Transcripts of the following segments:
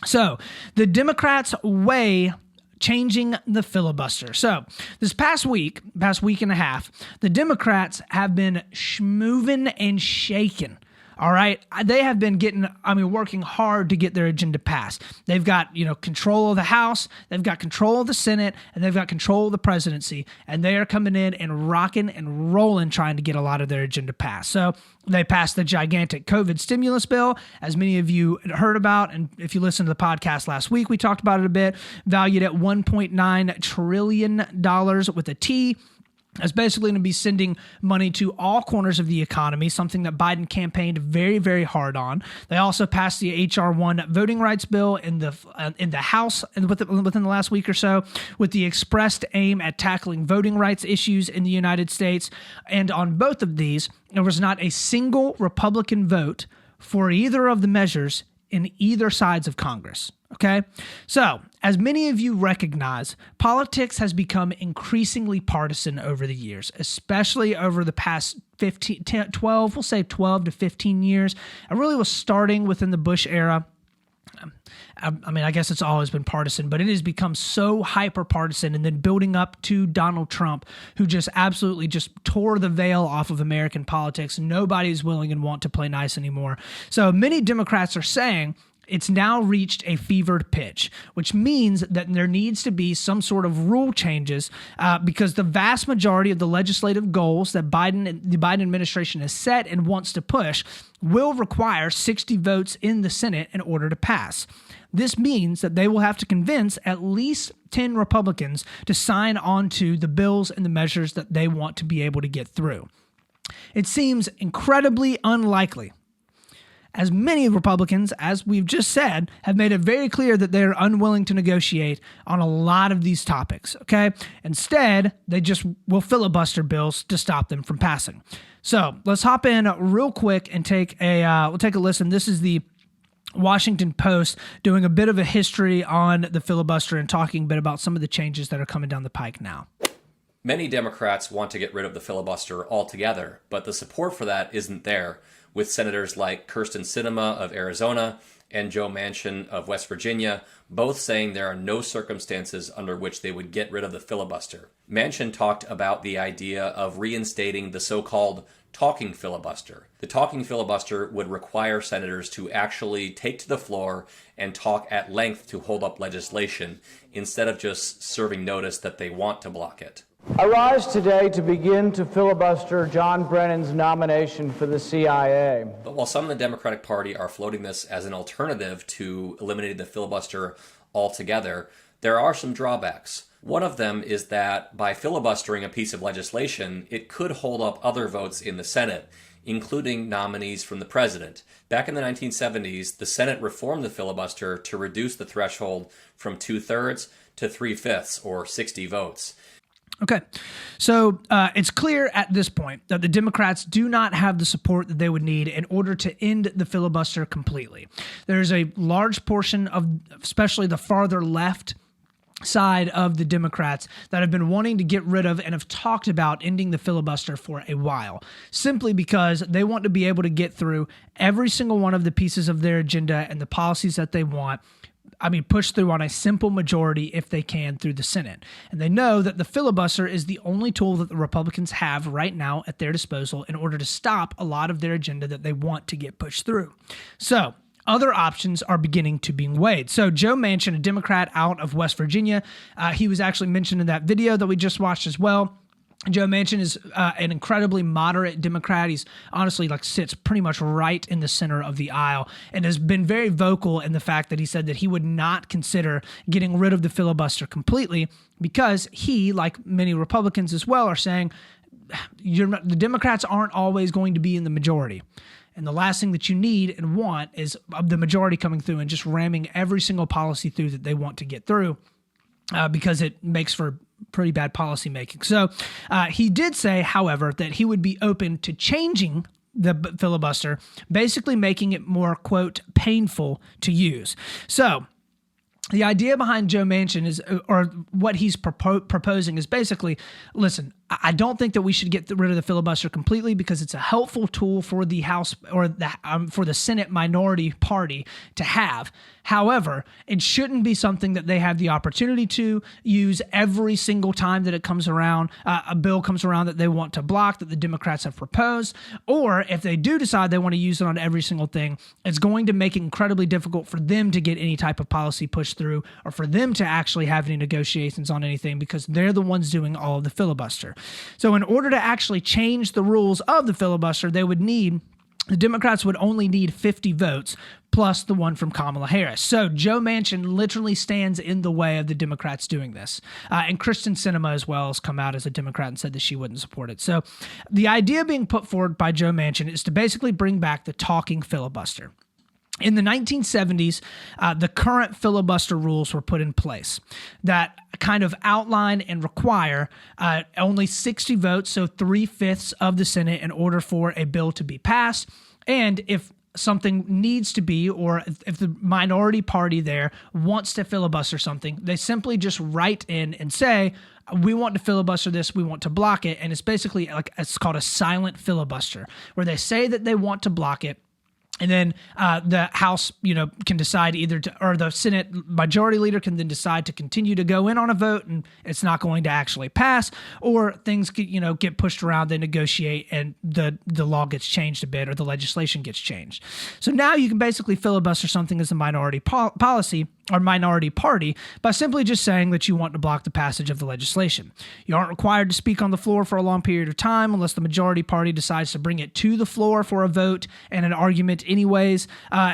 So the Democrats weigh changing the filibuster. So this past week and a half, the Democrats have been schmoving and shaking. All right. They have been working hard to get their agenda passed. They've got, control of the House, they've got control of the Senate, and they've got control of the presidency. And they are coming in and rocking and rolling trying to get a lot of their agenda passed. So they passed the gigantic COVID stimulus bill, as many of you heard about. And if you listened to the podcast last week, we talked about it a bit, valued at $1.9 trillion with a T. It's basically going to be sending money to all corners of the economy, something that Biden campaigned very, very hard on. They also passed the H.R. 1 voting rights bill in the House within the last week or so, with the expressed aim at tackling voting rights issues in the United States. And on both of these, there was not a single Republican vote for either of the measures in either sides of Congress. Okay? So, as many of you recognize, politics has become increasingly partisan over the years, especially over the past 12 to 15 years. It really was starting within the Bush era. I guess it's always been partisan, but it has become so hyper-partisan, and then building up to Donald Trump, who just absolutely just tore the veil off of American politics. Nobody's willing and want to play nice anymore. So many Democrats are saying it's now reached a fevered pitch, which means that there needs to be some sort of rule changes because the vast majority of the legislative goals that the Biden administration has set and wants to push will require 60 votes in the Senate in order to pass. This means that they will have to convince at least 10 Republicans to sign on to the bills and the measures that they want to be able to get through. It seems incredibly unlikely, as many Republicans, as we've just said, have made it very clear that they are unwilling to negotiate on a lot of these topics, okay? Instead, they just will filibuster bills to stop them from passing. So let's hop in real quick and take a listen. This is the Washington Post doing a bit of a history on the filibuster and talking a bit about some of the changes that are coming down the pike now. Many Democrats want to get rid of the filibuster altogether, but the support for that isn't there, with senators like Kyrsten Sinema of Arizona and Joe Manchin of West Virginia both saying there are no circumstances under which they would get rid of the filibuster. Manchin talked about the idea of reinstating the so-called talking filibuster. The talking filibuster would require senators to actually take to the floor and talk at length to hold up legislation instead of just serving notice that they want to block it. I rise today to begin to filibuster John Brennan's nomination for the CIA. But while some in the Democratic Party are floating this as an alternative to eliminating the filibuster altogether, there are some drawbacks. One of them is that by filibustering a piece of legislation, it could hold up other votes in the Senate, including nominees from the president. Back in the 1970s, the Senate reformed the filibuster to reduce the threshold from 2/3 to 3/5, or 60 votes. Okay, so it's clear at this point that the Democrats do not have the support that they would need in order to end the filibuster completely. There's a large portion of, especially the farther left side of the Democrats, that have been wanting to get rid of and have talked about ending the filibuster for a while, simply because they want to be able to get through every single one of the pieces of their agenda and the policies that they want. Push through on a simple majority if they can through the Senate. And they know that the filibuster is the only tool that the Republicans have right now at their disposal in order to stop a lot of their agenda that they want to get pushed through. So other options are beginning to be weighed. So Joe Manchin, a Democrat out of West Virginia, he was actually mentioned in that video that we just watched as well. Joe Manchin is an incredibly moderate Democrat. He's honestly sits pretty much right in the center of the aisle and has been very vocal in the fact that he said that he would not consider getting rid of the filibuster completely because he, like many Republicans as well, are saying the Democrats aren't always going to be in the majority. And the last thing that you need and want is the majority coming through and just ramming every single policy through that they want to get through because it makes for pretty bad policy making. So he did say, however, that he would be open to changing the filibuster, basically making it more, quote, painful to use. So the idea behind Joe Manchin is, or what he's proposing is basically, listen, I don't think that we should get rid of the filibuster completely because it's a helpful tool for the House or for the Senate minority party to have. However, it shouldn't be something that they have the opportunity to use every single time that it comes around, a bill comes around that they want to block, that the Democrats have proposed. Or if they do decide they want to use it on every single thing, it's going to make it incredibly difficult for them to get any type of policy pushed through or for them to actually have any negotiations on anything because they're the ones doing all of the filibuster. So in order to actually change the rules of the filibuster, the Democrats would only need 50 votes plus the one from Kamala Harris. So Joe Manchin literally stands in the way of the Democrats doing this. And Kristen Sinema as well has come out as a Democrat and said that she wouldn't support it. So the idea being put forward by Joe Manchin is to basically bring back the talking filibuster. In the 1970s, the current filibuster rules were put in place that kind of outline and require only 60 votes, so 3/5 of the Senate, in order for a bill to be passed. And if something needs to be, or if the minority party there wants to filibuster something, they simply just write in and say, we want to filibuster this, we want to block it. And it's basically it's called a silent filibuster, where they say that they want to block it. And then the House, can decide or the Senate majority leader can then decide to continue to go in on a vote, and it's not going to actually pass, or things get pushed around, they negotiate, and the law gets changed a bit, or the legislation gets changed. So now you can basically filibuster something as a minority policy or minority party by simply just saying that you want to block the passage of the legislation. You aren't required to speak on the floor for a long period of time unless the majority party decides to bring it to the floor for a vote and an argument anyways,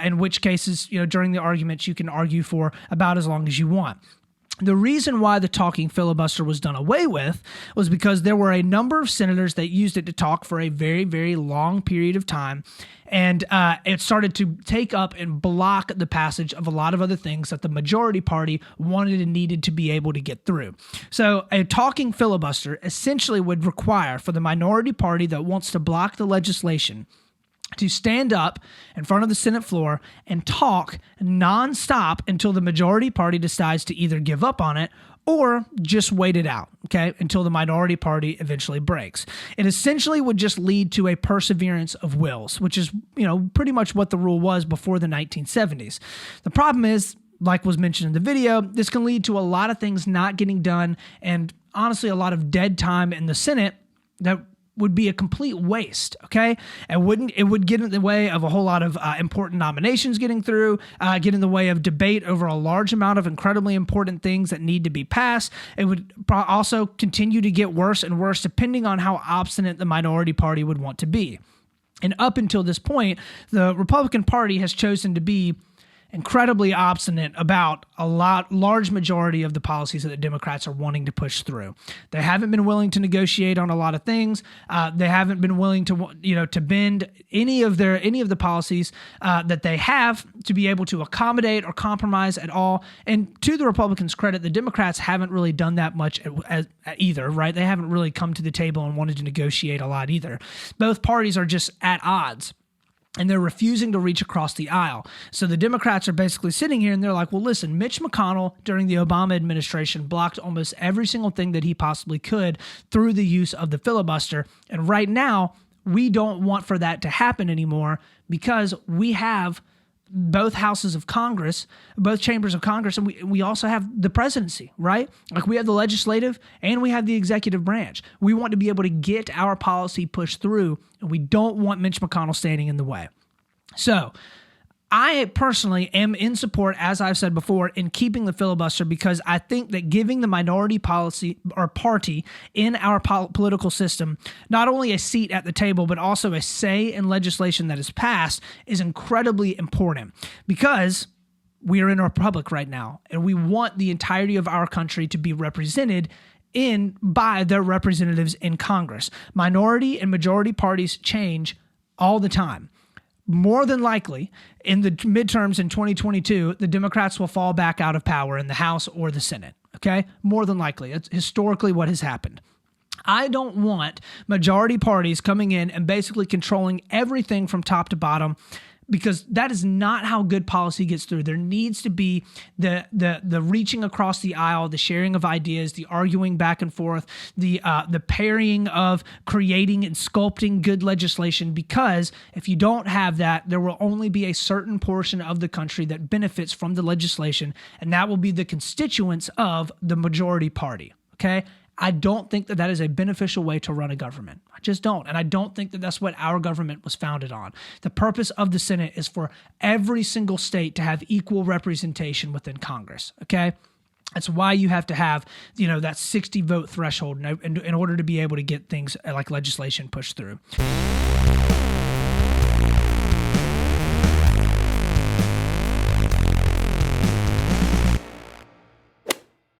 in which cases, during the arguments, you can argue for about as long as you want. The reason why the talking filibuster was done away with was because there were a number of senators that used it to talk for a very, very long period of time. And it started to take up and block the passage of a lot of other things that the majority party wanted and needed to be able to get through. So a talking filibuster essentially would require for the minority party that wants to block the legislation to stand up in front of the Senate floor and talk nonstop until the majority party decides to either give up on it or just wait it out, okay, until the minority party eventually breaks. It essentially would just lead to a perseverance of wills, which is, pretty much what the rule was before the 1970s. The problem is, like was mentioned in the video, this can lead to a lot of things not getting done and honestly a lot of dead time in the Senate that would be a complete waste, okay? It would get in the way of a whole lot of important nominations getting through, get in the way of debate over a large amount of incredibly important things that need to be passed. It would also continue to get worse and worse depending on how obstinate the minority party would want to be. And up until this point, the Republican Party has chosen to be incredibly obstinate about large majority of the policies that the Democrats are wanting to push through. They haven't been willing to negotiate on a lot of things. They haven't been willing to bend any of the policies that they have to be able to accommodate or compromise at all. And to the Republicans' credit, the Democrats haven't really done that much either, right? They haven't really come to the table and wanted to negotiate a lot either. Both parties are just at odds. And they're refusing to reach across the aisle. So the Democrats are basically sitting here and they're like, well, listen, Mitch McConnell during the Obama administration blocked almost every single thing that he possibly could through the use of the filibuster. And right now, we don't want for that to happen anymore because we have both houses of Congress, both chambers of Congress, and we also have the presidency, right? Like we have the legislative and we have the executive branch. We want to be able to get our policy pushed through, and we don't want Mitch McConnell standing in the way. So I personally am in support, as I've said before, in keeping the filibuster because I think that giving the minority policy or party in our political system not only a seat at the table, but also a say in legislation that is passed is incredibly important because we are in a republic right now and we want the entirety of our country to be represented by their representatives in Congress. Minority and majority parties change all the time. More than likely, in the midterms in 2022, the Democrats will fall back out of power in the House or the Senate, okay? More than likely. It's historically what has happened. I don't want majority parties coming in and basically controlling everything from top to bottom because that is not how good policy gets through. There needs to be the reaching across the aisle, the sharing of ideas, the arguing back and forth, the pairing of creating and sculpting good legislation, because if you don't have that, there will only be a certain portion of the country that benefits from the legislation, and that will be the constituents of the majority party, okay? I don't think that is a beneficial way to run a government. I just don't. And I don't think that that's what our government was founded on. The purpose of the Senate is for every single state to have equal representation within Congress, okay? That's why you have to have, that 60 vote threshold in order to be able to get things like legislation pushed through.